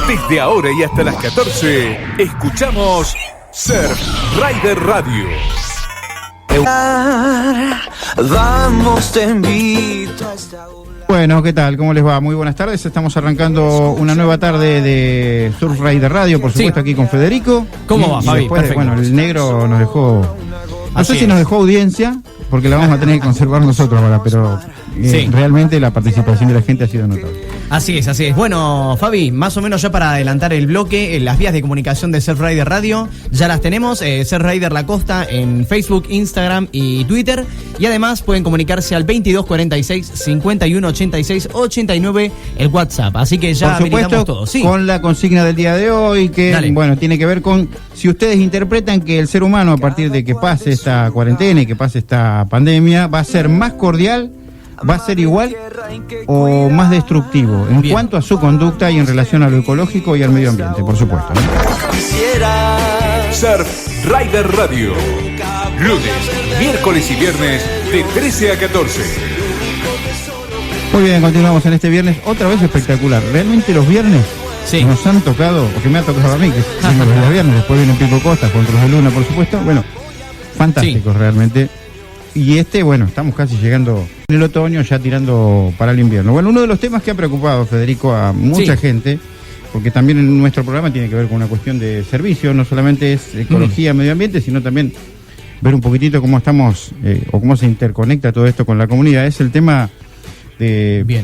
Desde ahora y hasta las 14, escuchamos Surf Rider Radio. Vamos, te invito a esta... Bueno, ¿qué tal? ¿Cómo les va? Muy buenas tardes. Estamos arrancando una nueva tarde de Surf Rider Radio, por supuesto, aquí con Federico. ¿Cómo va, Fabi? Después, bueno, el negro nos dejó... No sé si nos dejó audiencia, porque la vamos a tener que conservar nosotros ahora, pero realmente la participación de la gente ha sido notable. Así es, así es. Bueno, Fabi, más o menos ya para adelantar el bloque, las vías de comunicación de Surf Rider Radio, ya las tenemos. Surf Rider La Costa en Facebook, Instagram y Twitter. Y además pueden comunicarse al 2246 5186 89 el WhatsApp. Así que ya habilitamos todo. Sí. Con la consigna del día de hoy, que bueno, tiene que ver con si ustedes interpretan que el ser humano, a partir de que pase esta cuarentena y que pase esta pandemia, va a ser más cordial, va a ser igual o más destructivo en cuanto a su conducta y en relación a lo ecológico y al medio ambiente, por supuesto, ¿no? Surf Rider Radio, lunes, miércoles y viernes de 13 a 14. Muy bien, continuamos en este viernes, otra vez espectacular. Realmente los viernes nos han tocado, o que me ha tocado a mí, que siempre los viernes, después viene Pico Costa, con Cruz de Luna, por supuesto. Bueno, fantásticos realmente. Y bueno, estamos casi llegando en el otoño, ya tirando para el invierno. Bueno, uno de los temas que ha preocupado, Federico, a mucha gente, porque también en nuestro programa tiene que ver con una cuestión de servicio, no solamente es ecología, medio ambiente, sino también ver un poquitito cómo estamos, o cómo se interconecta todo esto con la comunidad, es el tema de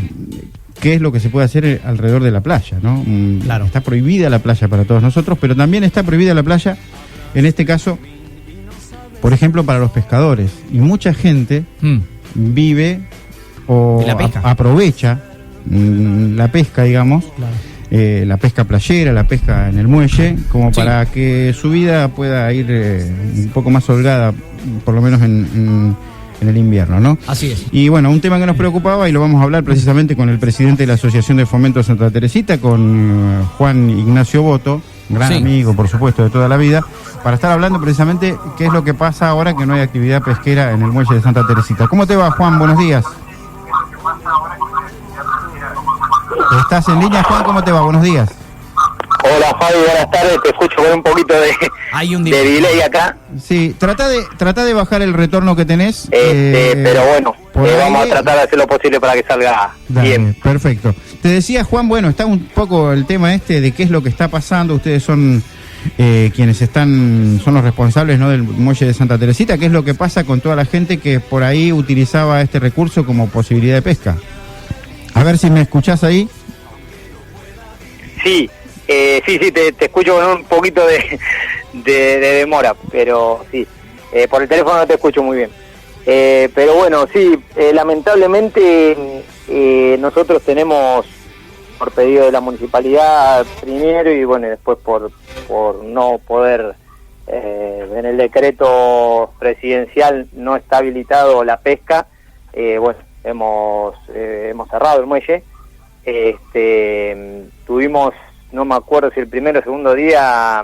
qué es lo que se puede hacer alrededor de la playa, ¿no? Claro. Está prohibida la playa para todos nosotros, pero también está prohibida la playa, en este caso, por ejemplo, para los pescadores. Y mucha gente vive o aprovecha la pesca, digamos, la pesca playera, la pesca en el muelle, como para que su vida pueda ir un poco más holgada, por lo menos en el invierno, ¿no? Así es. Y bueno, un tema que nos preocupaba, y lo vamos a hablar precisamente con el presidente de la Asociación de Fomento de Santa Teresita, con Juan Ignacio Boto, gran amigo, por supuesto, de toda la vida, para estar hablando precisamente qué es lo que pasa ahora que no hay actividad pesquera en el muelle de Santa Teresita. ¿Cómo te va, Juan? Buenos días. ¿Estás en línea, Juan? ¿Cómo te va? Buenos días. Hola, Fabi, buenas tardes. Te escucho con un poquito de delay acá. Sí, trata de bajar el retorno que tenés. Pero bueno, vamos a tratar de hacer lo posible para que salga bien. Perfecto. Te decía, Juan, bueno, está un poco el tema de qué es lo que está pasando. Ustedes son quienes son los responsables, ¿no?, del muelle de Santa Teresita. ¿Qué es lo que pasa con toda la gente que por ahí utilizaba este recurso como posibilidad de pesca? A ver si me escuchás ahí. Sí, te escucho con un poquito de demora, pero sí, por el teléfono no te escucho muy bien. Pero bueno, sí, lamentablemente nosotros tenemos, por pedido de la municipalidad primero, y bueno, después por no poder, en el decreto presidencial no está habilitado la pesca, bueno, hemos cerrado el muelle. Tuvimos, no me acuerdo si el primero o segundo día,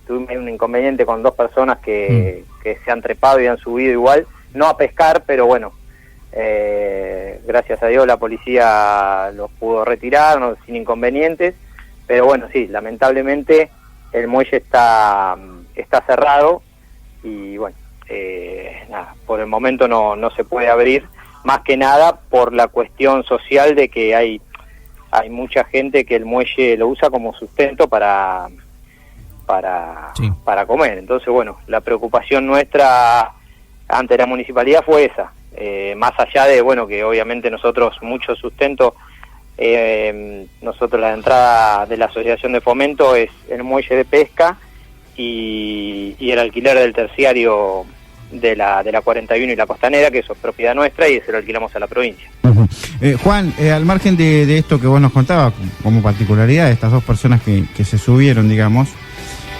tuvimos un inconveniente con dos personas que se han trepado y han subido igual, no a pescar, pero bueno, gracias a Dios la policía los pudo retirar, sin inconvenientes, pero bueno, sí, lamentablemente el muelle está cerrado y bueno, nada, por el momento no se puede abrir, más que nada por la cuestión social de que hay mucha gente que el muelle lo usa como sustento para comer. Entonces, bueno, la preocupación nuestra ante la municipalidad fue esa. Más allá de, bueno, que obviamente nosotros mucho sustento, nosotros la entrada de la Asociación de Fomento es el muelle de pesca y el alquiler del terciario de la 41 y la Costanera, que eso es propiedad nuestra y se lo alquilamos a la provincia. Juan, al margen de esto que vos nos contabas, como particularidad de estas dos personas que se subieron, digamos,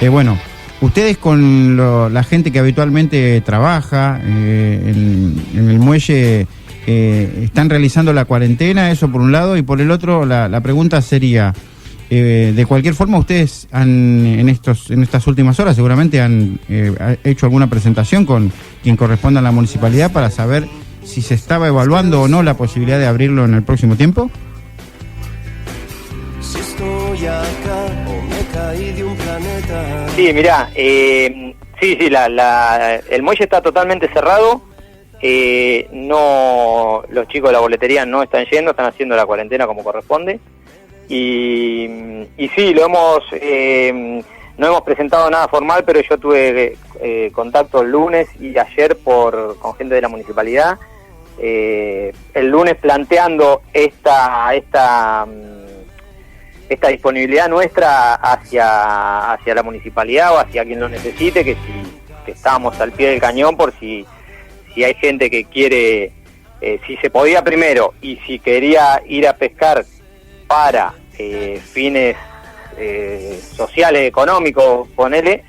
bueno, ustedes con la gente que habitualmente trabaja en el muelle, ¿están realizando la cuarentena? Eso por un lado, y por el otro la pregunta sería, de cualquier forma ustedes en estas últimas horas seguramente han hecho alguna presentación con quien corresponda a la municipalidad para saber si se estaba evaluando o no la posibilidad de abrirlo en el próximo tiempo. estoy acá o me caí de un planeta. Sí, mirá, el muelle está totalmente cerrado. No, los chicos de la boletería no están yendo, están haciendo la cuarentena como corresponde. Y sí, no hemos presentado nada formal, pero yo tuve contacto el lunes y ayer con gente de la municipalidad. El lunes planteando esta disponibilidad nuestra hacia la municipalidad o hacia quien lo necesite, que estábamos al pie del cañón por si hay gente que quiere, si se podía primero y si quería ir a pescar para fines sociales, económicos, ponele,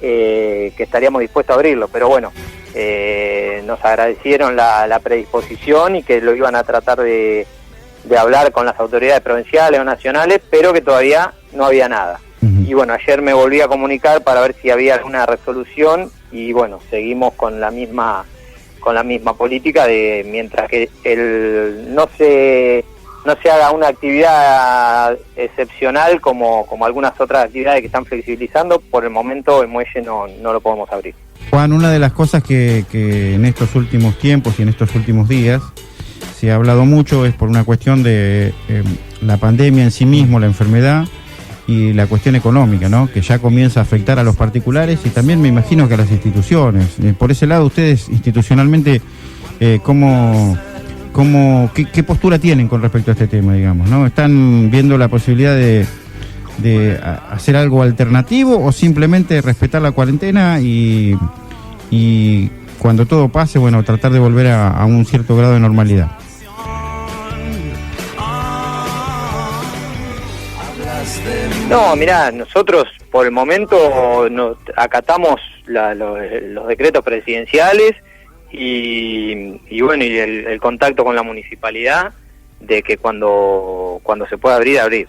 que estaríamos dispuestos a abrirlo, pero bueno, nos agradecieron la predisposición y que lo iban a tratar de hablar con las autoridades provinciales o nacionales, pero que todavía no había nada. Y bueno, ayer me volví a comunicar para ver si había alguna resolución y bueno, seguimos con la misma política de mientras que no se haga una actividad excepcional como algunas otras actividades que están flexibilizando, por el momento el muelle no lo podemos abrir. Juan, una de las cosas que en estos últimos tiempos y en estos últimos días se ha hablado mucho es por una cuestión de la pandemia en sí mismo, la enfermedad y la cuestión económica, ¿no? Que ya comienza a afectar a los particulares y también me imagino que a las instituciones. Por ese lado, ustedes institucionalmente, ¿qué postura tienen con respecto a este tema, digamos, ¿no? ¿Están viendo la posibilidad de hacer algo alternativo o simplemente respetar la cuarentena y cuando todo pase, bueno, tratar de volver a un cierto grado de normalidad? No, mirá, nosotros por el momento acatamos los decretos presidenciales y bueno, y el contacto con la municipalidad de que cuando se pueda abrir.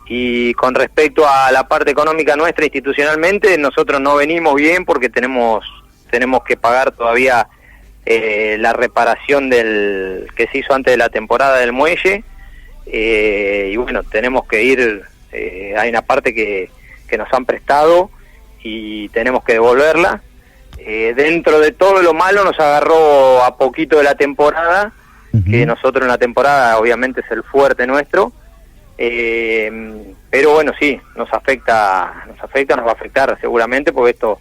Y con respecto a la parte económica nuestra institucionalmente, nosotros no venimos bien porque tenemos que pagar todavía la reparación que se hizo antes de la temporada del muelle, y bueno, tenemos que ir, hay una parte que nos han prestado y tenemos que devolverla. Dentro de todo lo malo nos agarró a poquito de la temporada, que nosotros en la temporada obviamente es el fuerte nuestro, pero bueno, sí, nos va a afectar seguramente, porque esto,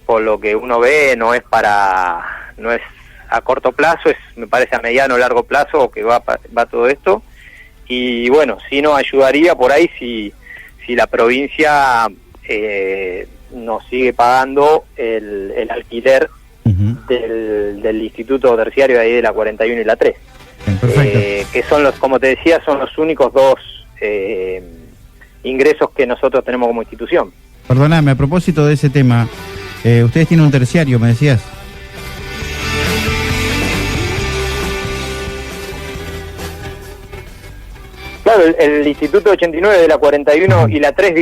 por lo que uno ve, no es a corto plazo, me parece a mediano o largo plazo que va todo esto. Y bueno, sí nos ayudaría por ahí si la provincia nos sigue pagando el alquiler del instituto terciario de ahí de la 41 y la 3. Que son como te decía, son los únicos dos ingresos que nosotros tenemos como institución. Perdóname, a propósito de ese tema, ustedes tienen un terciario, me decías. Claro, el Instituto 89 de la 41 y la 3,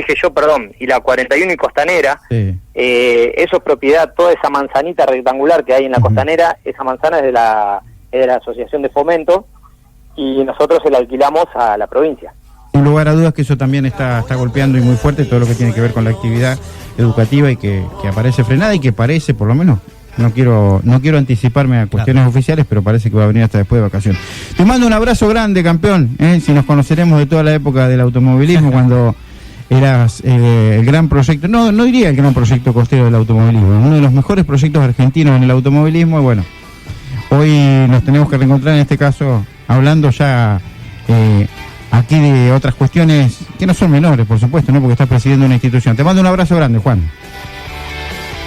y la 41 y Costanera, sí. Eso es propiedad, toda esa manzanita rectangular que hay en la Costanera, esa manzana es de la Asociación de Fomento y nosotros se la alquilamos a la provincia. Sin lugar a dudas que eso también está golpeando y muy fuerte todo lo que tiene que ver con la actividad educativa y que aparece frenada y que parece, por lo menos, no quiero anticiparme a cuestiones oficiales, pero parece que va a venir hasta después de vacaciones. Te mando un abrazo grande, campeón, si nos conoceremos de toda la época del automovilismo, cuando eras el gran proyecto, no diría el gran proyecto costero del automovilismo, uno de los mejores proyectos argentinos en el automovilismo, y bueno, hoy nos tenemos que reencontrar en este caso, hablando ya aquí de otras cuestiones que no son menores, por supuesto, ¿no? Porque estás presidiendo una institución. Te mando un abrazo grande, Juan.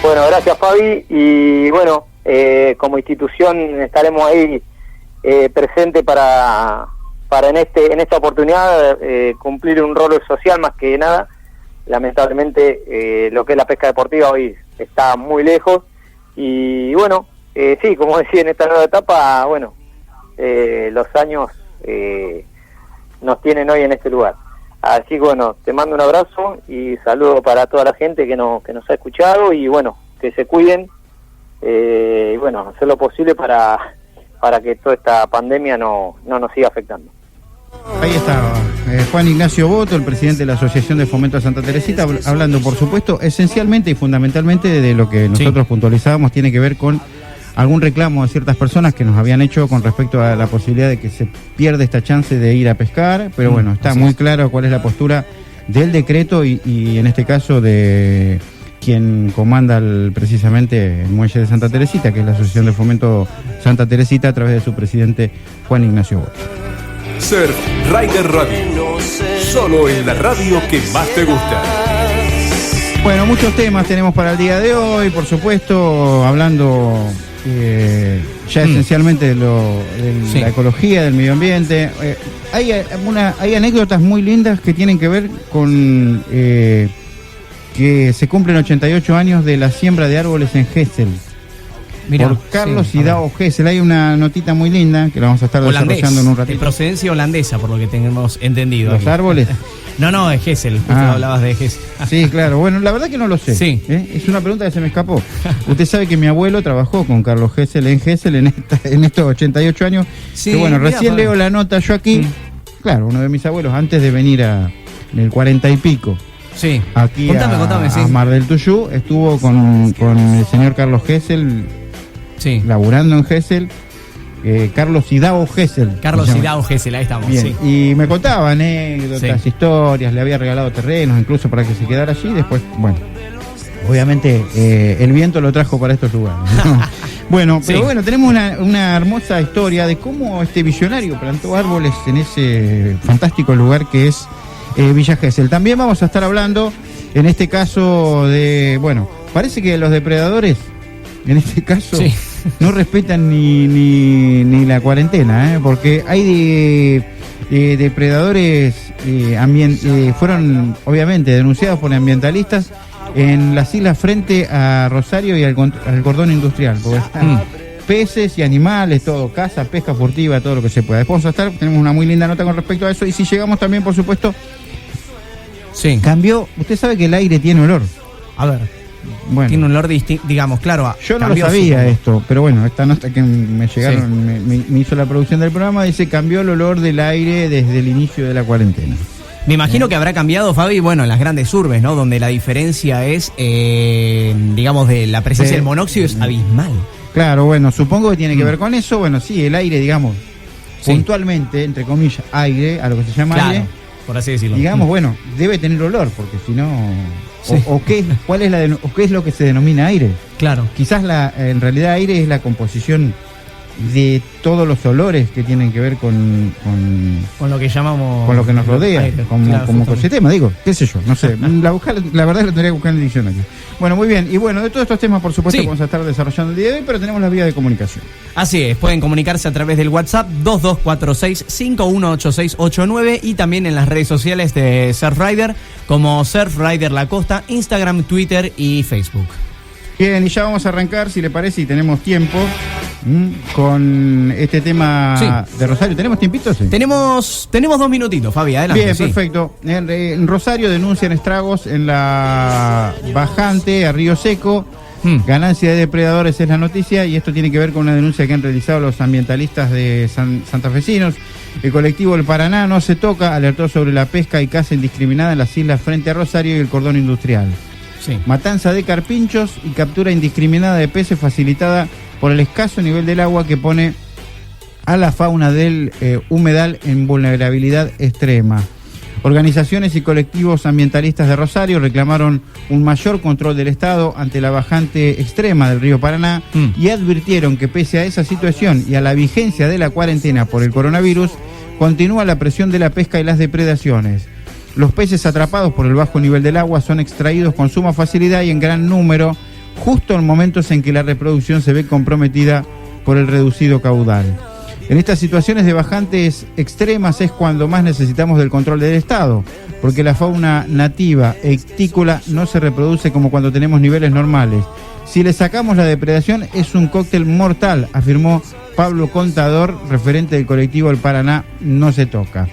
Bueno, gracias, Fabi, y bueno, como institución estaremos ahí presentes para en esta oportunidad cumplir un rol social más que nada. Lamentablemente lo que es la pesca deportiva hoy está muy lejos y bueno, sí, como decía, en esta nueva etapa, bueno, los años nos tienen hoy en este lugar. Así que bueno, te mando un abrazo y saludo para toda la gente que nos ha escuchado y bueno, que se cuiden y bueno, hacer lo posible para que toda esta pandemia no nos siga afectando. Ahí estaba Juan Ignacio Boto, el presidente de la Asociación de Fomento de Santa Teresita, hablando, por supuesto, esencialmente y fundamentalmente de lo que nosotros puntualizábamos, tiene que ver con algún reclamo de ciertas personas que nos habían hecho con respecto a la posibilidad de que se pierda esta chance de ir a pescar, pero bueno, está muy claro cuál es la postura del decreto y en este caso de quien comanda precisamente el muelle de Santa Teresita, que es la Asociación de Fomento Santa Teresita, a través de su presidente Juan Ignacio Boto. Surf Rider Radio, solo en la radio que más te gusta. Bueno, muchos temas tenemos para el día de hoy, por supuesto, hablando ya esencialmente de la ecología, del medio ambiente. Hay anécdotas muy lindas que tienen que ver con que se cumplen 88 años de la siembra de árboles en Gesell. Mirá, por Carlos Hidao Gesell. Hay una notita muy linda que la vamos a estar desarrollando en un ratito. De procedencia holandesa, por lo que tenemos entendido. ¿Los árboles? No, es Gesell. Justo hablabas de Gesell. Sí, claro. Bueno, la verdad que no lo sé. Sí. Es una pregunta que se me escapó. Usted sabe que mi abuelo trabajó con Carlos Gesell en Gesell en estos 88 años. Sí, que bueno, recién leo la nota yo aquí. Claro, uno de mis abuelos, antes de venir en el 40 y pico. Sí. Aquí contame, a Mar del Tuyú, estuvo con el señor Carlos Gesell. Sí. Laburando en Gesell, Carlos Hidao Gesell. Carlos Hidao Gesell, ahí estamos. Bien. Sí. Y me contaba anécdotas, historias, le había regalado terrenos incluso para que se quedara allí. Después, bueno, obviamente el viento lo trajo para estos lugares, ¿no? Bueno, pero bueno, tenemos una hermosa historia de cómo este visionario plantó árboles en ese fantástico lugar que es Villa Gesell. También vamos a estar hablando, en este caso, bueno, parece que los depredadores, en este caso, no respetan ni la cuarentena, porque hay depredadores fueron obviamente denunciados por ambientalistas en las islas frente a Rosario y al cordón industrial, porque están peces y animales, todo, caza, pesca furtiva, todo lo que se pueda. Después tenemos una muy linda nota con respecto a eso, y si llegamos también, por supuesto, cambió. Usted sabe que el aire tiene olor. A ver. Bueno, tiene un olor distinto, digamos, claro. Yo no lo sabía esto, pero bueno, esta nota que me llegaron, me hizo la producción del programa, dice: cambió el olor del aire desde el inicio de la cuarentena. Me imagino que habrá cambiado, Fabi, bueno, en las grandes urbes, ¿no? Donde la diferencia es, digamos, de la presencia del monóxido es abismal. Claro, bueno, supongo que tiene que ver con eso. Bueno, sí, el aire, digamos, puntualmente, entre comillas, aire, a lo que se llama aire, por así decirlo. Digamos, bueno, debe tener olor, porque si no... ¿Qué es lo que se denomina aire? Claro. Quizás en realidad aire es la composición de todos los olores que tienen que ver con lo que llamamos... Con lo que nos rodea, aire, como ecosistema, digo, qué sé yo, no sé. La verdad lo tendría que buscar en el diccionario. Bueno, muy bien. Y bueno, de todos estos temas, por supuesto, vamos a estar desarrollando el día de hoy, pero tenemos las vías de comunicación. Así es, pueden comunicarse a través del WhatsApp 2246-518689 y también en las redes sociales de Surf Rider, como Surf Rider La Costa, Instagram, Twitter y Facebook. Bien, y ya vamos a arrancar, si le parece, y tenemos tiempo, con este tema de Rosario. ¿Tenemos tiempitos? Sí. Tenemos 2 minutitos, Fabi, adelante. Bien, perfecto. En Rosario denuncian estragos en la bajante a Río Seco. Ganancia de depredadores es la noticia, y esto tiene que ver con una denuncia que han realizado los ambientalistas de santafesinos. El colectivo El Paraná No Se Toca alertó sobre la pesca y caza indiscriminada en las islas frente a Rosario y el cordón industrial. Matanza de carpinchos y captura indiscriminada de peces facilitada por el escaso nivel del agua que pone a la fauna del humedal en vulnerabilidad extrema. Organizaciones y colectivos ambientalistas de Rosario reclamaron un mayor control del Estado ante la bajante extrema del río Paraná y advirtieron que pese a esa situación y a la vigencia de la cuarentena por el coronavirus, continúa la presión de la pesca y las depredaciones. Los peces atrapados por el bajo nivel del agua son extraídos con suma facilidad y en gran número, justo en momentos en que la reproducción se ve comprometida por el reducido caudal. En estas situaciones de bajantes extremas es cuando más necesitamos del control del Estado, porque la fauna nativa ictícola no se reproduce como cuando tenemos niveles normales. Si le sacamos la depredación es un cóctel mortal, afirmó Pablo Contador, referente del colectivo El Paraná No Se Toca.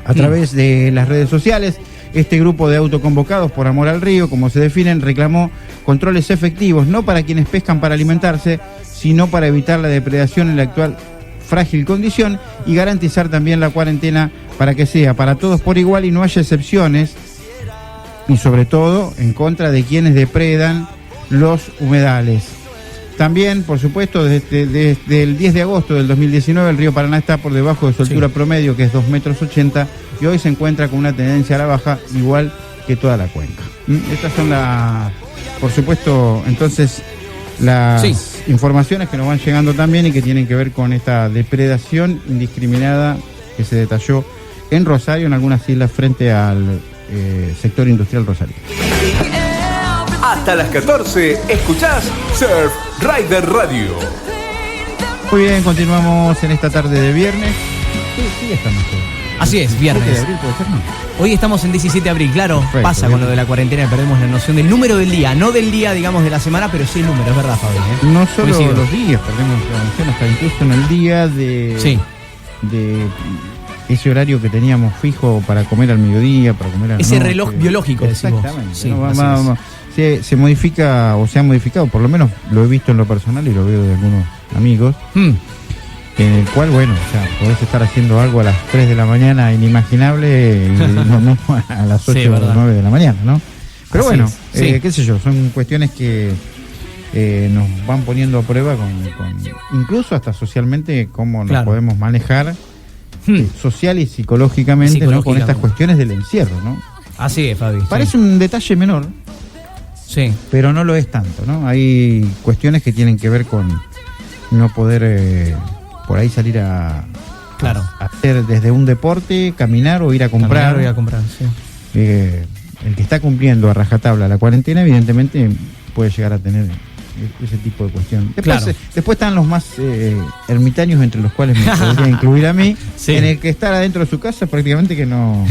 A través de las redes sociales, este grupo de autoconvocados por amor al río, como se definen, reclamó controles efectivos, no para quienes pescan para alimentarse, sino para evitar la depredación en la actual frágil condición y garantizar también la cuarentena para que sea para todos por igual y no haya excepciones, y sobre todo en contra de quienes depredan los humedales. También, por supuesto, desde el 10 de agosto del 2019 el río Paraná está por debajo de su altura promedio, que es 2,80 metros, y hoy se encuentra con una tendencia a la baja, igual que toda la cuenca. Estas son por supuesto, entonces, las informaciones que nos van llegando también y que tienen que ver con esta depredación indiscriminada que se detalló en Rosario, en algunas islas, frente al sector industrial Rosario. Hasta las 14, escuchás Surf Rider Radio. Muy bien, continuamos en esta tarde de viernes. Sí, estamos. Así es, viernes. 7 de abril, ¿puede ser, no? Hoy estamos en 17 de abril, claro. Perfecto, pasa bien. con lo de la cuarentena y perdemos la noción del número del día. No del día, digamos, de la semana, pero sí el número, es verdad, Fabi. No solo Coincido. los días, perdemos la noción, hasta incluso en el día de ese horario que teníamos fijo para comer al mediodía, para comer a la Ese noche. reloj biológico, decís vos. Exactamente. Sí, ¿no? así Se modifica, o se ha modificado, por lo menos lo he visto en lo personal y lo veo de algunos amigos, en el cual, bueno, o sea, podés estar haciendo algo a las 3 de la mañana inimaginable y no a las 8 o 9 de la mañana, ¿no? Pero así bueno, es. qué sé yo, son cuestiones que nos van poniendo a prueba con incluso hasta socialmente cómo nos podemos manejar social y psicológicamente, ¿no? Con estas cuestiones del encierro, ¿no? Así es, Fabi. Parece un detalle menor, pero no lo es tanto, ¿no? Hay cuestiones que tienen que ver con no poder por ahí salir a hacer desde un deporte, caminar o ir a comprar. El que está cumpliendo a rajatabla la cuarentena, evidentemente puede llegar a tener ese tipo de cuestión. Después están los más ermitaños, entre los cuales me podría incluir a mí, en el que estar adentro de su casa prácticamente que no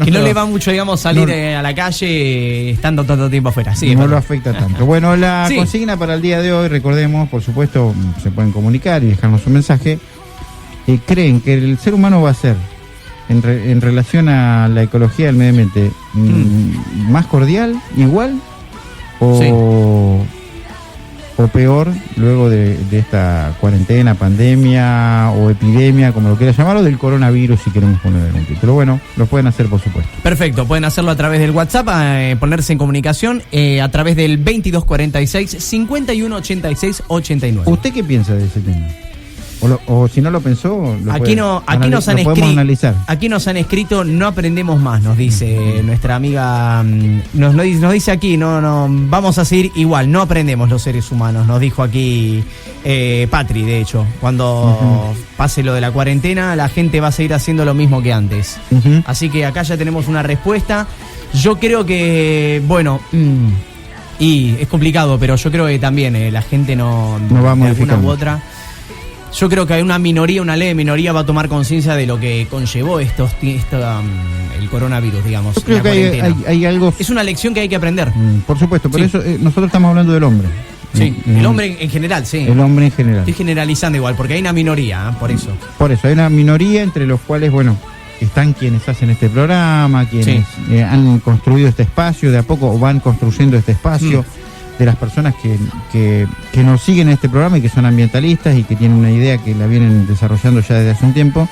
le va mucho, digamos, salir a la calle estando tanto tiempo afuera. No lo afecta tanto. Bueno, la consigna para el día de hoy, recordemos, por supuesto, se pueden comunicar y dejarnos un mensaje. ¿Creen que el ser humano va a ser, en relación a la ecología del medio ambiente, más cordial, igual o peor luego de esta cuarentena, pandemia o epidemia, como lo quieras llamar, o del coronavirus, si queremos ponerle algún título? Bueno, lo pueden hacer, por supuesto. Perfecto, pueden hacerlo a través del WhatsApp, ponerse en comunicación a través del 2246 5186 89. ¿Usted qué piensa de ese tema? O si no lo pensó, aquí nos han escrito, no aprendemos más, nos dice nuestra amiga, nos dice aquí, no, vamos a seguir igual, no aprendemos los seres humanos, nos dijo aquí Patri, de hecho, cuando pase lo de la cuarentena, la gente va a seguir haciendo lo mismo que antes. Así que acá ya tenemos una respuesta. Yo creo que, bueno, y es complicado, pero yo creo que también la gente no va a de modificar alguna u otra. Yo creo que hay una ley de minoría va a tomar conciencia de lo que conllevó el coronavirus, digamos. Yo creo que hay algo... Es una lección que hay que aprender. Por supuesto, pero eso nosotros estamos hablando del hombre. El hombre en general, El hombre en general. Estoy generalizando igual, porque hay una minoría, por eso. Por eso, hay una minoría entre los cuales, bueno, están quienes hacen este programa, quienes han construido este espacio, de a poco van construyendo este espacio. De las personas que nos siguen en este programa y que son ambientalistas y que tienen una idea que la vienen desarrollando ya desde hace un tiempo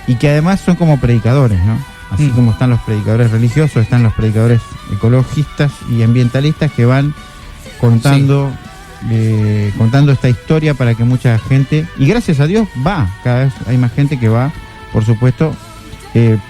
y que además son como predicadores, ¿no? Así como están los predicadores religiosos, están los predicadores ecologistas y ambientalistas que van contando esta historia para que mucha gente, y gracias a Dios cada vez hay más gente que va, por supuesto,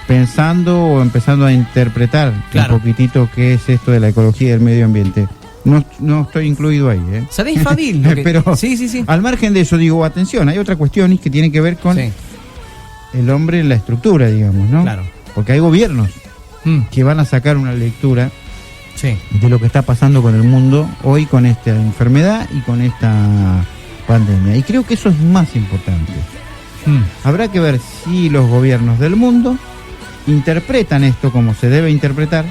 pensando o empezando a interpretar un poquitito qué es esto de la ecología y del medio ambiente. No estoy incluido ahí, ¿Sabéis, Fabi? Pero sí. Al margen de eso, digo, atención, hay otra cuestión que tiene que ver con el hombre en la estructura, digamos, ¿no? Claro. Porque hay gobiernos que van a sacar una lectura de lo que está pasando con el mundo hoy con esta enfermedad y con esta pandemia. Y creo que eso es más importante. Habrá que ver si los gobiernos del mundo interpretan esto como se debe interpretar,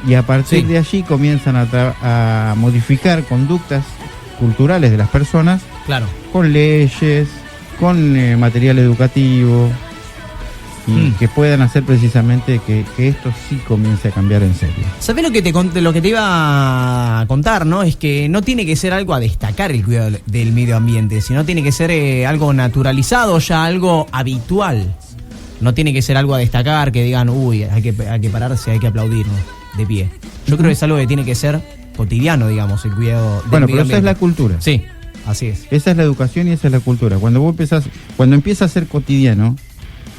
y a partir de allí comienzan a modificar conductas culturales de las personas, con leyes, con material educativo, y que puedan hacer precisamente que esto sí comience a cambiar en serio. ¿Sabés lo que te iba a contar, no? Es que no tiene que ser algo a destacar el cuidado del medio ambiente, sino tiene que ser algo naturalizado, ya algo habitual. No tiene que ser algo a destacar, que digan, uy, hay que pararse, hay que aplaudirnos de pie. Yo creo que es algo que tiene que ser cotidiano, digamos, el cuidado del Bueno, medio pero ambiente. esa es la cultura. Sí, así es. Esa es la educación y esa es la cultura. Cuando empieza a ser cotidiano,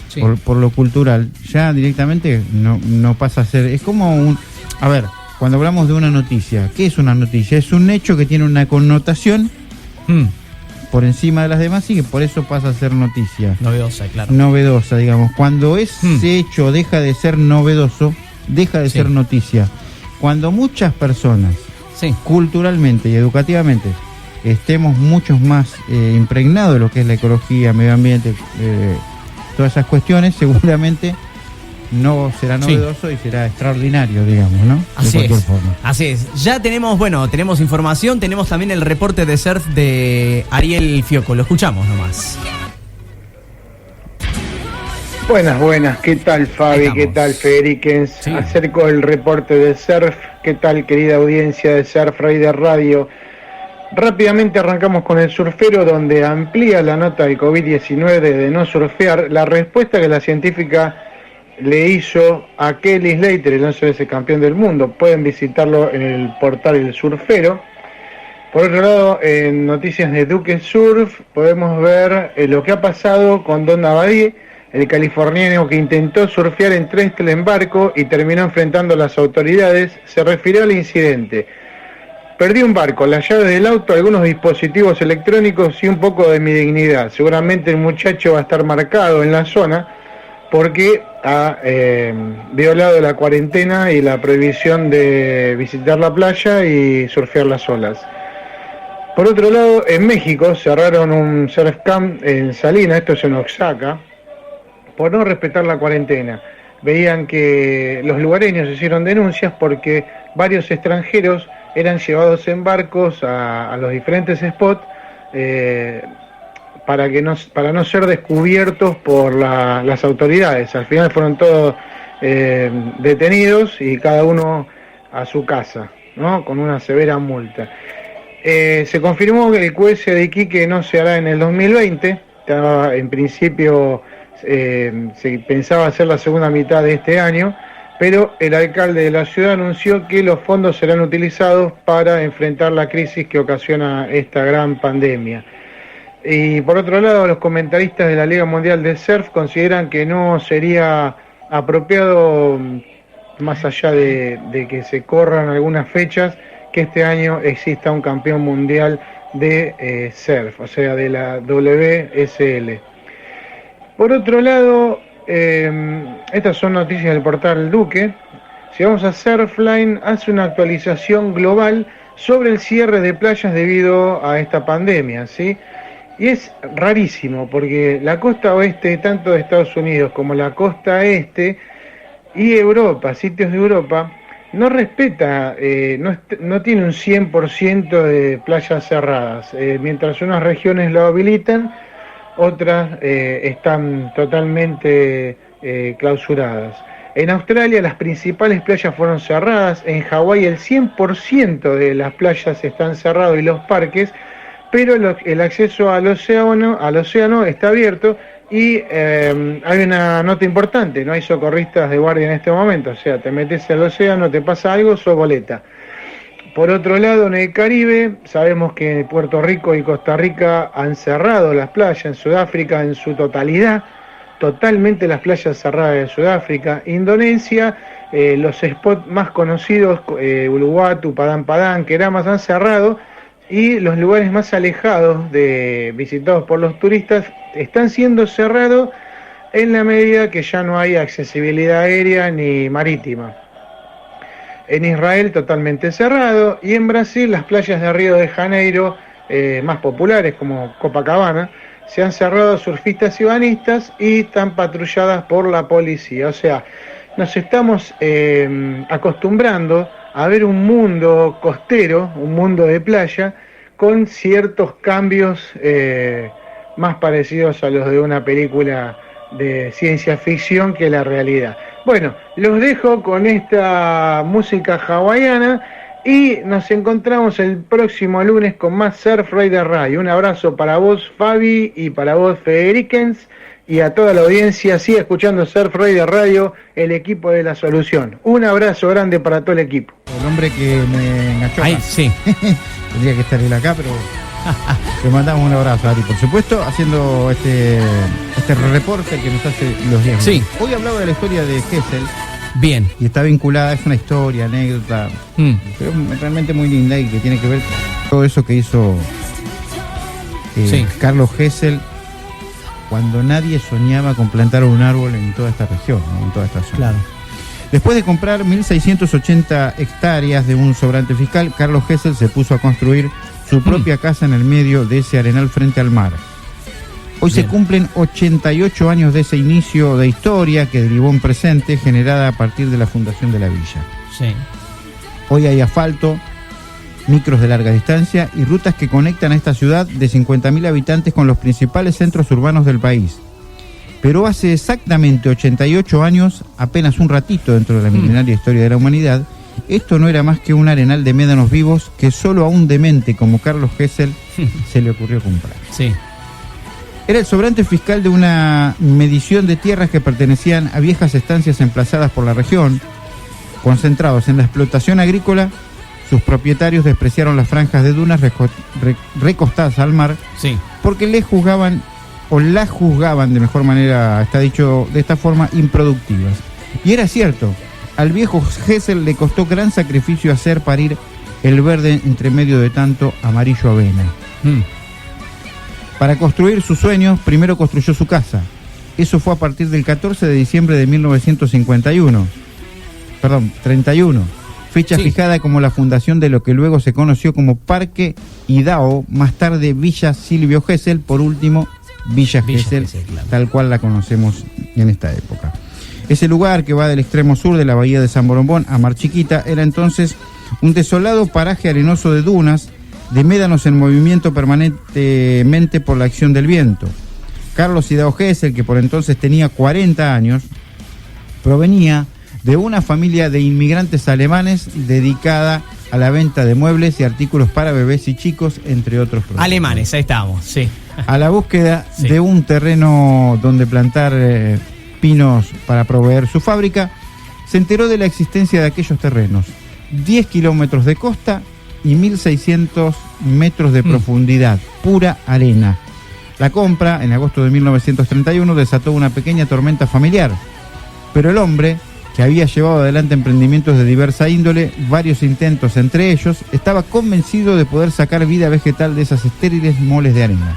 Sí. por lo cultural, ya directamente no pasa a ser, es como a ver, cuando hablamos de una noticia, ¿qué es una noticia? Es un hecho que tiene una connotación por encima de las demás y que por eso pasa a ser noticia. Novedosa, digamos. Cuando ese hecho deja de ser novedoso, deja de ser noticia. Cuando muchas personas, culturalmente y educativamente, estemos muchos más impregnados de lo que es la ecología, medio ambiente, todas esas cuestiones, seguramente no será novedoso y será extraordinario, digamos, ¿no? Así de cualquier es. forma. Así es. Ya tenemos información, tenemos también el reporte de surf de Ariel Fioco. Lo escuchamos nomás. Buenas, ¿qué tal Fabi? ¿Qué tal Federikens? Sí. Acerco el reporte de surf. ¿Qué tal querida audiencia de Surf Rider Radio? Rápidamente arrancamos con el surfero, donde amplía la nota del COVID-19 de no surfear la respuesta que la científica le hizo a Kelly Slater, el 11 veces campeón del mundo. Pueden visitarlo en el portal El Surfero. Por otro lado, en noticias de Duque Surf podemos ver lo que ha pasado con Don Abadí, el californiano que intentó surfear en Trestle en barco y terminó enfrentando a las autoridades. Se refirió al incidente: perdí un barco, las llaves del auto, algunos dispositivos electrónicos y un poco de mi dignidad. Seguramente el muchacho va a estar marcado en la zona porque ha violado la cuarentena y la prohibición de visitar la playa y surfear las olas. Por otro lado, en México cerraron un surf camp en Salinas, esto es en Oaxaca, por no respetar la cuarentena. Veían que los lugareños hicieron denuncias porque varios extranjeros eran llevados en barcos a los diferentes spots para no ser descubiertos por las autoridades. Al final fueron todos detenidos y cada uno a su casa, ¿no? Con una severa multa. Se confirmó que el QS de Iquique no se hará en el 2020. En principio se pensaba hacer la segunda mitad de este año, pero el alcalde de la ciudad anunció que los fondos serán utilizados para enfrentar la crisis que ocasiona esta gran pandemia. Y por otro lado, los comentaristas de la Liga Mundial de Surf consideran que no sería apropiado, más allá de que se corran algunas fechas, que este año exista un campeón mundial de surf, o sea, de la WSL. Por otro lado, estas son noticias del portal Duque. Si vamos a Surfline, hace una actualización global sobre el cierre de playas debido a esta pandemia, ¿sí? Y es rarísimo porque la costa oeste, tanto de Estados Unidos como la costa este y Europa, sitios de Europa, no respeta, no tiene un 100% de playas cerradas. Mientras unas regiones lo habilitan, otras están totalmente clausuradas. En Australia las principales playas fueron cerradas, en Hawái el 100% de las playas están cerrados y los parques, pero el acceso al océano está abierto y hay una nota importante: no hay socorristas de guardia en este momento, o sea, te metes al océano, te pasa algo, sos boleta. Por otro lado, en el Caribe, sabemos que Puerto Rico y Costa Rica han cerrado las playas, en Sudáfrica en su totalidad, totalmente las playas cerradas de Sudáfrica. Indonesia, los spots más conocidos, Uluwatu, Padang Padang, Keramas, han cerrado, y los lugares más alejados visitados por los turistas están siendo cerrados en la medida que ya no hay accesibilidad aérea ni marítima. En Israel totalmente cerrado, y en Brasil las playas de Río de Janeiro, más populares como Copacabana, se han cerrado a surfistas y bañistas y están patrulladas por la policía. O sea, nos estamos acostumbrando a ver un mundo costero, un mundo de playa, con ciertos cambios más parecidos a los de una película de ciencia ficción que la realidad. Bueno, los dejo con esta música hawaiana y nos encontramos el próximo lunes con más Surf Rider Radio. Un abrazo para vos, Fabi, y para vos, Federikens, y a toda la audiencia. Sigue escuchando Surf Rider Radio, el equipo de la solución. Un abrazo grande para todo el equipo. El hombre que me enganchó. Ay, sí. Tendría que estar él acá, pero le mandamos un abrazo, Ari, por supuesto, haciendo este reporte que nos hace los días. Sí. Hoy hablaba de la historia de Gesell. Bien. Y está vinculada, es una historia, anécdota, pero realmente muy linda y que tiene que ver con todo eso que hizo Carlos Gesell cuando nadie soñaba con plantar un árbol en toda esta región, ¿no? En toda esta zona. Claro. Después de comprar 1.680 hectáreas de un sobrante fiscal, Carlos Gesell se puso a construir su propia casa en el medio de ese arenal frente al mar. Hoy se cumplen 88 años de ese inicio de historia que derivó en presente, generada a partir de la fundación de la villa. Sí. Hoy hay asfalto, micros de larga distancia y rutas que conectan a esta ciudad de 50.000 habitantes con los principales centros urbanos del país. Pero hace exactamente 88 años, apenas un ratito dentro de la milenaria historia de la humanidad, esto no era más que un arenal de médanos vivos que solo a un demente como Carlos Gesell se le ocurrió comprar. Sí. Era el sobrante fiscal de una medición de tierras que pertenecían a viejas estancias emplazadas por la región. Concentrados en la explotación agrícola, sus propietarios despreciaron las franjas de dunas recostadas al mar, porque les juzgaban, o las juzgaban de mejor manera, está dicho de esta forma, improductivas. Y era cierto, al viejo Gesell le costó gran sacrificio hacer parir el verde entre medio de tanto amarillo avena. Para construir sus sueños, primero construyó su casa. Eso fue a partir del 14 de diciembre de 1931. 31. Fecha fijada como la fundación de lo que luego se conoció como Parque Idaho, más tarde Villa Silvio Gesell, por último Villa Gesell, claro, tal cual la conocemos en esta época. Ese lugar, que va del extremo sur de la bahía de San Borombón a Mar Chiquita, era entonces un desolado paraje arenoso de dunas, de médanos en movimiento permanentemente por la acción del viento. Carlos Idaho Gesell, que por entonces tenía 40 años, provenía de una familia de inmigrantes alemanes dedicada a la venta de muebles y artículos para bebés y chicos, entre otros productos. Alemanes, ahí estamos, sí. A la búsqueda de un terreno donde plantar pinos para proveer su fábrica, se enteró de la existencia de aquellos terrenos. 10 kilómetros de costa y 1.600 metros de profundidad, pura arena. La compra, en agosto de 1931, desató una pequeña tormenta familiar, pero el hombre, que había llevado adelante emprendimientos de diversa índole, varios intentos entre ellos, estaba convencido de poder sacar vida vegetal de esas estériles moles de arena.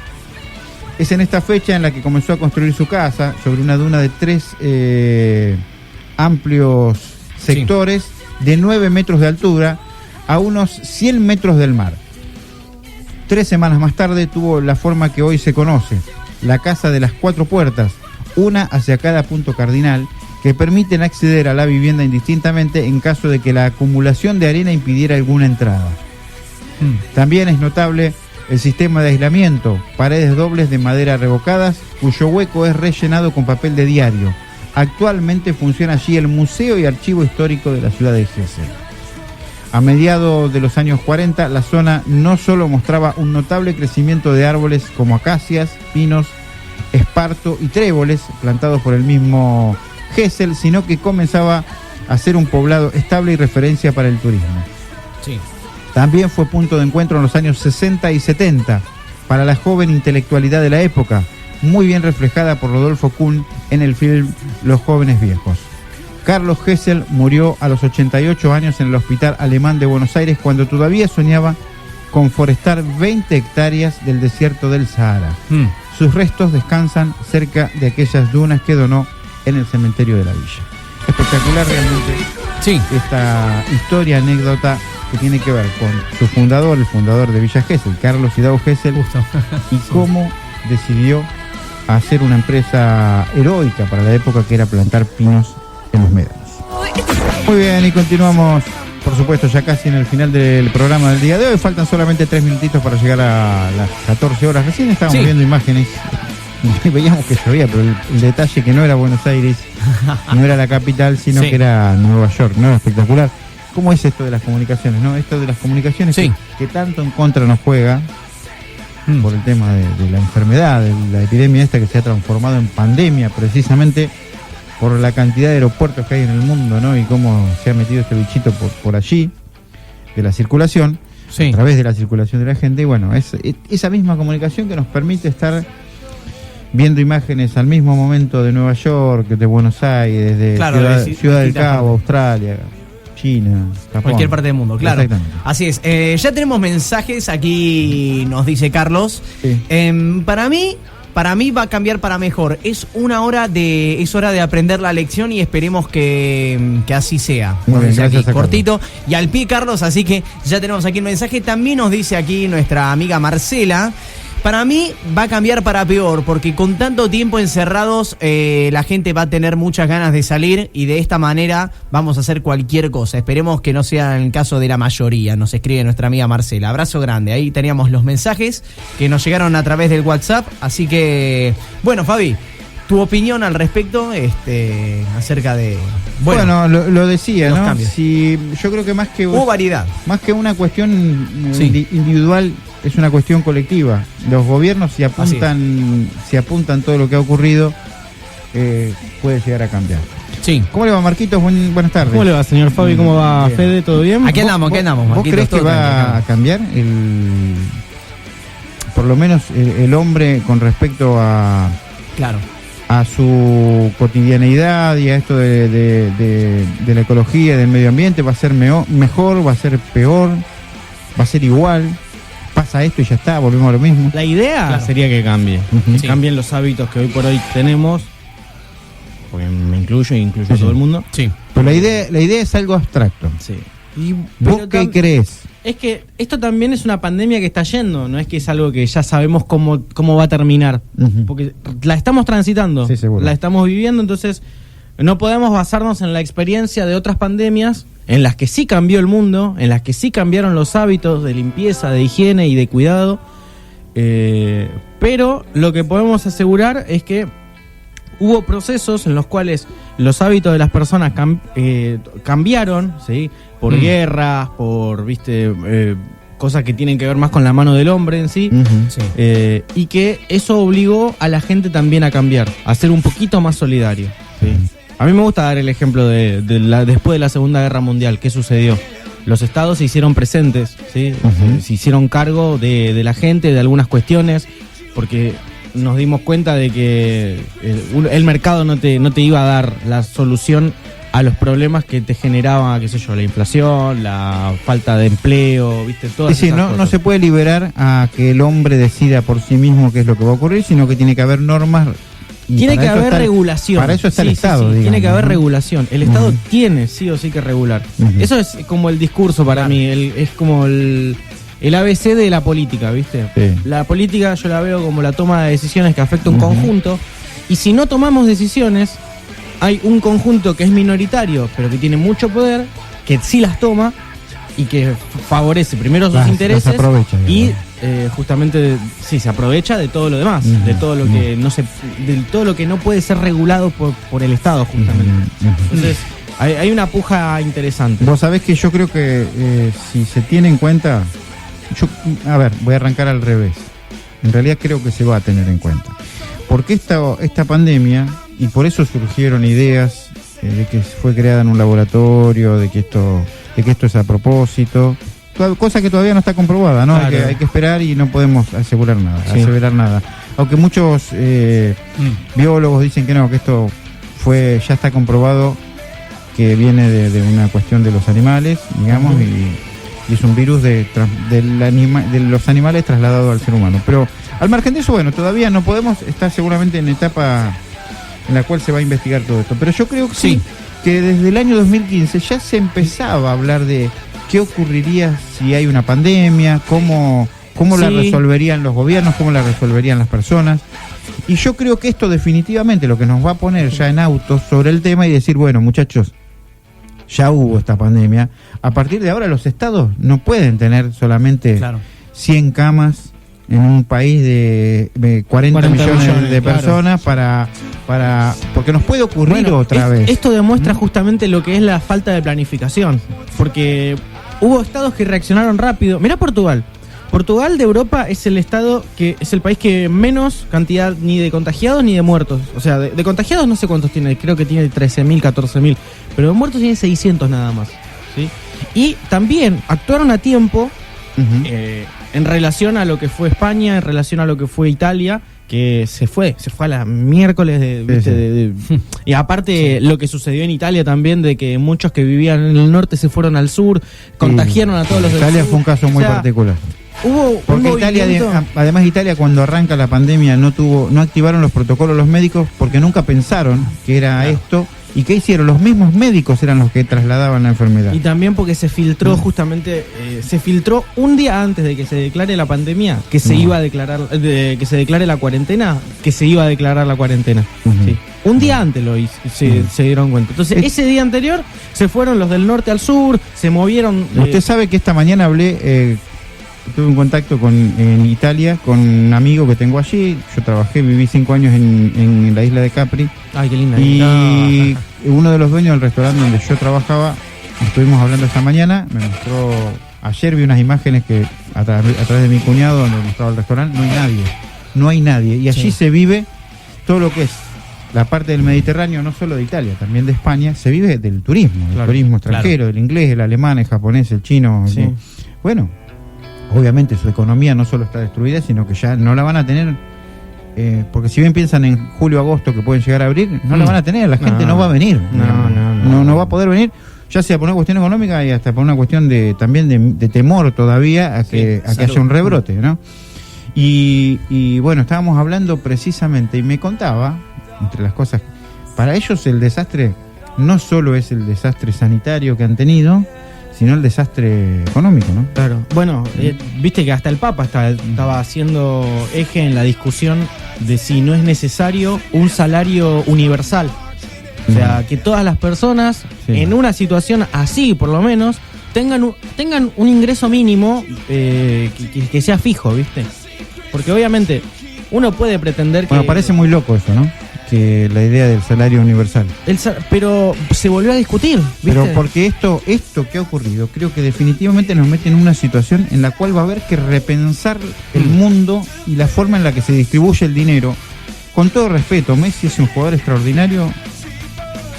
Es en esta fecha en la que comenzó a construir su casa sobre una duna de 3 amplios sectores de 9 metros de altura a unos 100 metros del mar. 3 semanas más tarde tuvo la forma que hoy se conoce, la casa de las 4 puertas, una hacia cada punto cardinal, que permiten acceder a la vivienda indistintamente en caso de que la acumulación de arena impidiera alguna entrada. También es notable el sistema de aislamiento, paredes dobles de madera revocadas, cuyo hueco es rellenado con papel de diario. Actualmente funciona allí el Museo y Archivo Histórico de la ciudad de Gesell. A mediados de los años 40, la zona no solo mostraba un notable crecimiento de árboles como acacias, pinos, esparto y tréboles plantados por el mismo Gesell, sino que comenzaba a ser un poblado estable y referencia para el turismo. También fue punto de encuentro en los años 60 y 70 para la joven intelectualidad de la época, muy bien reflejada por Rodolfo Kuhn en el film Los jóvenes viejos. Carlos Gesell murió a los 88 años en el Hospital Alemán de Buenos Aires, cuando todavía soñaba con forestar 20 hectáreas del desierto del Sahara. Sus restos descansan cerca de aquellas dunas que donó en el cementerio de la villa. Espectacular realmente esta historia, anécdota que tiene que ver con su fundador, el fundador de Villa Gesell, Carlos Idaho Gesell, y cómo decidió hacer una empresa heroica para la época, que era plantar pinos en los médanos. Muy bien, y continuamos, por supuesto, ya casi en el final del programa del día de hoy. Faltan solamente 3 minutitos para llegar a las 14 horas. Recién estábamos viendo imágenes y veíamos que llovía, pero el detalle que no era Buenos Aires, no era la capital, sino Sí. que era Nueva York, ¿no? Era espectacular. ¿Cómo es esto de las comunicaciones, no? Esto de las comunicaciones Sí. que tanto en contra nos juega por el tema de la enfermedad, de la epidemia esta que se ha transformado en pandemia, precisamente por la cantidad de aeropuertos que hay en el mundo, ¿no? Y cómo se ha metido este bichito por allí, de la circulación, Sí. a través de la circulación de la gente. Y bueno, es esa misma comunicación que nos permite estar viendo imágenes al mismo momento de Nueva York, de Buenos Aires, de Claro, Ciudad del distintas Cabo, partes. Australia, China, Japón. Cualquier parte del mundo, claro. Exactamente. Así es. Ya tenemos mensajes, aquí nos dice Carlos. Sí. Para mí va a cambiar para mejor. Es hora de aprender la lección y esperemos que así sea. Muy Nos bien, dice gracias aquí, a Carlos. cortito y al pie, Carlos, así que ya tenemos aquí el mensaje. También nos dice aquí nuestra amiga Marcela. Para mí va a cambiar para peor, porque con tanto tiempo encerrados la gente va a tener muchas ganas de salir y de esta manera vamos a hacer cualquier cosa. Esperemos que no sea el caso de la mayoría, nos escribe nuestra amiga Marcela. Abrazo grande, ahí teníamos los mensajes que nos llegaron a través del WhatsApp, así que, bueno, Fabi, tu opinión al respecto acerca de... Bueno, lo decía, los ¿no? cambios. Si, yo creo que más que variedad. una cuestión Sí. individual, es una cuestión colectiva. Los gobiernos, si apuntan todo lo que ha ocurrido, puede llegar a cambiar. Sí. ¿Cómo le va, Marquitos? Buenas tardes. ¿Cómo le va, señor Fabi? ¿Cómo va, Bien. Fede? ¿Todo bien? Aquí andamos, ¿Vos Marquitos, crees que todo va tranquilo. a cambiar por lo menos el hombre con respecto a Claro. su cotidianeidad y a esto de la ecología, del medio ambiente? ¿Va a ser mejor? ¿Va a ser peor? ¿Va a ser igual? ¿Pasa esto y ya está? ¿Volvemos a lo mismo? La idea Claro. sería que cambie. Ujú. Que Sí. cambien los hábitos que hoy por hoy tenemos. Porque me incluyo a Sí. todo el mundo. Sí. Pero la idea es algo abstracto. Sí. Y, ¿Vos pero qué crees? Es que esto también es una pandemia que está yendo, no es que es algo que ya sabemos cómo va a terminar. Ujú. Porque la estamos transitando, Sí, seguro. la estamos viviendo, entonces no podemos basarnos en la experiencia de otras pandemias en las que sí cambió el mundo, en las que sí cambiaron los hábitos de limpieza, de higiene y de cuidado. Pero lo que podemos asegurar es que hubo procesos en los cuales los hábitos de las personas cambiaron, ¿sí? Por guerras, por cosas que tienen que ver más con la mano del hombre en sí. Ujú. Sí. Y que eso obligó a la gente también a cambiar, a ser un poquito más solidario. ¿sí? A mí me gusta dar el ejemplo después de la Segunda Guerra Mundial. ¿Qué sucedió? Los estados se hicieron presentes, ¿sí? Ujú. Se hicieron cargo de la gente, de algunas cuestiones, porque nos dimos cuenta de que el mercado no te iba a dar la solución a los problemas que te generaba, qué sé yo, la inflación, la falta de empleo, ¿viste? Todas Sí, esas no cosas. se puede liberar a que el hombre decida por sí mismo qué es lo que va a ocurrir, sino que tiene que haber normas. y Tiene para que eso haber está- regulación. Para eso está el Sí, Estado, sí, digamos, tiene que haber ¿no? regulación. El Estado Ujú. tiene sí o sí que regular. Ujú. Eso es como el discurso para mí. Es como el ABC de la política, ¿viste? Sí. La política yo la veo como la toma de decisiones que afecta a un Ujú. conjunto. Y si no tomamos decisiones, hay un conjunto que es minoritario, pero que tiene mucho poder, que sí las toma y que favorece primero sus Las intereses aprovecha, y digamos. justamente sí se aprovecha de todo lo demás, Ujú, de todo lo que de todo lo que no puede ser regulado por el Estado justamente. Ujú, ujú. Entonces hay una puja interesante. Vos sabés que yo creo que si se tiene en cuenta, a ver, voy a arrancar al revés. En realidad creo que se va a tener en cuenta. Porque esta pandemia, y por eso surgieron ideas de que fue creada en un laboratorio, de que esto es a propósito, cosa que todavía no está comprobada, ¿no? Claro. Hay que esperar y no podemos asegurar nada, Sí. aseverar nada. Aunque muchos biólogos dicen que no, que esto ya está comprobado que viene de una cuestión de los animales, digamos, y es un virus de los animales trasladado al ser humano. Pero al margen de eso, bueno, todavía no podemos estar seguramente en etapa en la cual se va a investigar todo esto. Pero yo creo que sí, que desde el año 2015 ya se empezaba a hablar de qué ocurriría si hay una pandemia, cómo la Sí. resolverían los gobiernos, cómo la resolverían las personas. Y yo creo que esto definitivamente lo que nos va a poner ya en autos sobre el tema y decir, bueno, muchachos, ya hubo esta pandemia. A partir de ahora los estados no pueden tener solamente Claro. 100 camas en un país de 40 millones de personas, claro, porque nos puede ocurrir otra vez. Esto demuestra justamente lo que es la falta de planificación, porque hubo estados que reaccionaron rápido. Mirá Portugal. Portugal de Europa es el estado que es el país que menos cantidad ni de contagiados ni de muertos. O sea, de contagiados no sé cuántos tiene, creo que tiene 13.000, 14.000, pero de muertos tiene 600 nada más, ¿sí? Y también actuaron a tiempo en relación a lo que fue España, en relación a lo que fue Italia, que se fue a la miércoles y aparte lo que sucedió en Italia también, de que muchos que vivían en el norte se fueron al sur, contagiaron a todos los del sur. Italia fue un caso muy particular. Porque además Italia, cuando arranca la pandemia, no activaron los protocolos los médicos porque nunca pensaron que era esto. ¿Y qué hicieron? Los mismos médicos eran los que trasladaban la enfermedad. Y también porque se filtró justamente, se filtró un día antes de que se declare la pandemia, que se iba a declarar, que se declare la cuarentena, que se iba a declarar la cuarentena. ¿Sí? Un día antes se dieron cuenta. Entonces, ese día anterior se fueron los del norte al sur, se movieron. Usted sabe que esta mañana tuve un contacto en Italia con un amigo que tengo allí. Yo viví 5 años en la isla de Capri. Ay, qué linda. Y uno de los dueños del restaurante donde yo trabajaba, estuvimos hablando esta mañana, me mostró, ayer vi unas imágenes que a través de mi cuñado, donde mostraba el restaurante, no hay nadie. Y allí se vive todo lo que es la parte del Mediterráneo, no solo de Italia, también de España, se vive del turismo, del turismo extranjero, del inglés, el alemán, el japonés, el chino. Sí. Bueno, obviamente su economía no solo está destruida, sino que ya no la van a tener, porque si bien piensan en julio, agosto que pueden llegar a abrir, no la van a tener, la gente no va a venir, no va a poder venir, ya sea por una cuestión económica y hasta por una cuestión también de temor todavía a que haya un rebrote, ¿no? Y bueno, estábamos hablando precisamente y me contaba, entre las cosas, para ellos el desastre no solo es el desastre sanitario que han tenido, sino el desastre económico, ¿no? Claro. Bueno, viste que hasta el Papa estaba haciendo eje en la discusión de si no es necesario un salario universal. O sea, que todas las personas, en una situación así, por lo menos, tengan un ingreso mínimo que sea fijo, ¿viste? Porque obviamente uno puede pretender que... Bueno, parece muy loco eso, ¿no? Que la idea del salario universal. Pero se volvió a discutir, ¿viste? Pero porque esto que ha ocurrido, creo que definitivamente nos mete en una situación en la cual va a haber que repensar el mundo y la forma en la que se distribuye el dinero. Con todo respeto, Messi es un jugador extraordinario.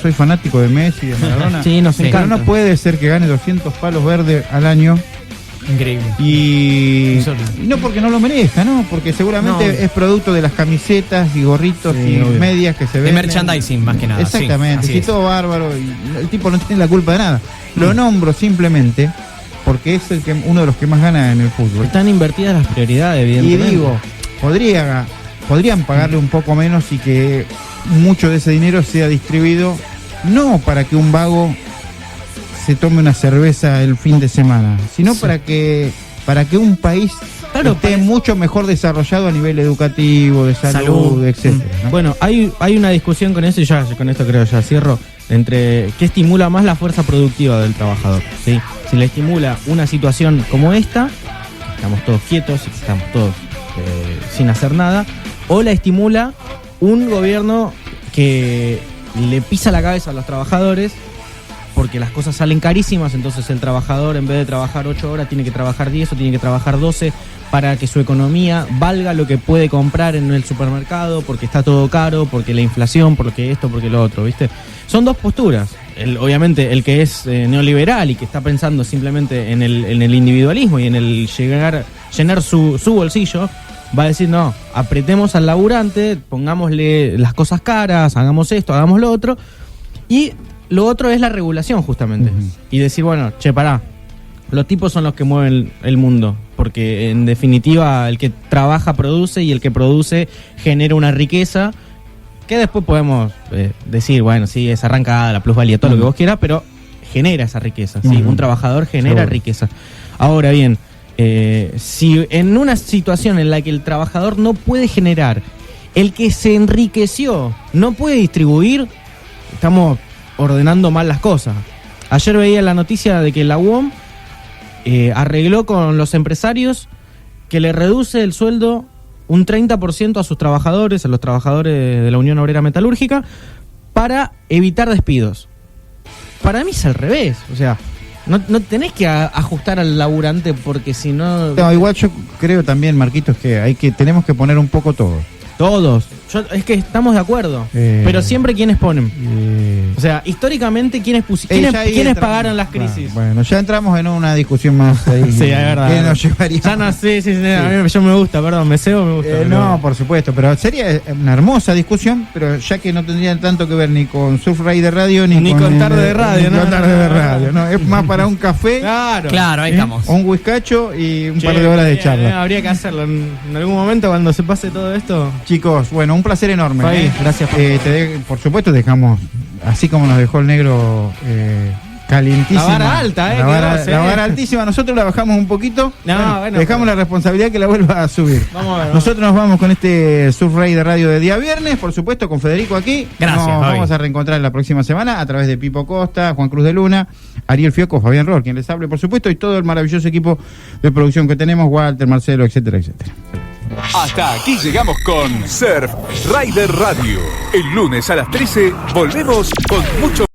Soy fanático de Messi, de Maradona. Sí, nos encanta. Pero no puede ser que gane 200 palos verdes al año. Increíble. Y no porque no lo merezca, ¿no? Porque seguramente es producto de las camisetas y gorritos y obvio, medias que se ven. De merchandising, más que nada. Exactamente, y todo bárbaro. Y el tipo no tiene la culpa de nada. Lo nombro simplemente porque es uno de los que más gana en el fútbol. Están invertidas las prioridades, evidentemente. Y digo, podrían pagarle un poco menos y que mucho de ese dinero sea distribuido, no para que un vago se tome una cerveza el fin de semana, sino para que un país esté mucho mejor desarrollado a nivel educativo, de salud, etcétera, ¿no? Bueno, hay una discusión con eso, y ya con esto creo ya cierro, entre qué estimula más la fuerza productiva del trabajador, ¿sí? Si le estimula una situación como esta, estamos todos quietos, estamos todos sin hacer nada, o la estimula un gobierno que le pisa la cabeza a los trabajadores porque las cosas salen carísimas, entonces el trabajador en vez de trabajar 8 horas tiene que trabajar 10 o tiene que trabajar 12 para que su economía valga lo que puede comprar en el supermercado, porque está todo caro, porque la inflación, porque esto, porque lo otro, ¿viste? Son dos posturas. Obviamente el que es neoliberal y que está pensando simplemente en el individualismo y en el llenar su bolsillo, va a decir, no, apretemos al laburante, pongámosle las cosas caras, hagamos esto, hagamos lo otro. Y lo otro es la regulación, justamente. Y decir, bueno, pará, los tipos son los que mueven el mundo, porque en definitiva el que trabaja produce y el que produce genera una riqueza que después podemos decir, bueno, sí, es arrancada, la plusvalía, todo lo que vos quieras, pero genera esa riqueza, ¿sí? Un trabajador genera riqueza. Ahora bien, si en una situación en la que el trabajador no puede generar, el que se enriqueció no puede distribuir, estamos ordenando mal las cosas. Ayer veía la noticia de que la UOM arregló con los empresarios que le reduce el sueldo un 30% a sus trabajadores, a los trabajadores de la Unión Obrera Metalúrgica, para evitar despidos. Para mí es al revés, o sea, no tenés que ajustar al laburante porque si no... No, igual yo creo también, Marquitos, que tenemos que poner un poco todo. Todos. Es que estamos de acuerdo. Pero siempre quienes ponen. O sea, históricamente, ¿quiénes pagaron las crisis? Bueno, ya entramos en una discusión más ahí. Sí, es verdad. Que nos llevaría. Ya no, sí. A mí yo me gusta, perdón, me gusta. No, por supuesto, pero sería una hermosa discusión, pero ya que no tendrían tanto que ver ni con Surf Rider Radio, ni con Tarde de Radio. Ni con Tarde de Radio, no. Es más para un café. Claro, ahí estamos. Un whiskacho y un par de horas de charla. Habría que hacerlo en algún momento cuando se pase todo esto. Chicos, bueno, un placer enorme. Fabi, gracias. Por supuesto, dejamos, así como nos dejó el negro, calientísima. La vara alta, la vara altísima. Nosotros la bajamos un poquito. Dejamos la responsabilidad que la vuelva a subir. Vamos a ver. Nosotros nos vamos con este Surf Rider Radio de día viernes, por supuesto, con Federico aquí. Gracias, Nos vamos a reencontrar la próxima semana a través de Pipo Costa, Juan Cruz de Luna, Ariel Fioco, Fabián Ror, quien les hable, por supuesto, y todo el maravilloso equipo de producción que tenemos, Walter, Marcelo, etcétera, etcétera. Hasta aquí llegamos con Surf Rider Radio. El lunes a las 13 volvemos con mucho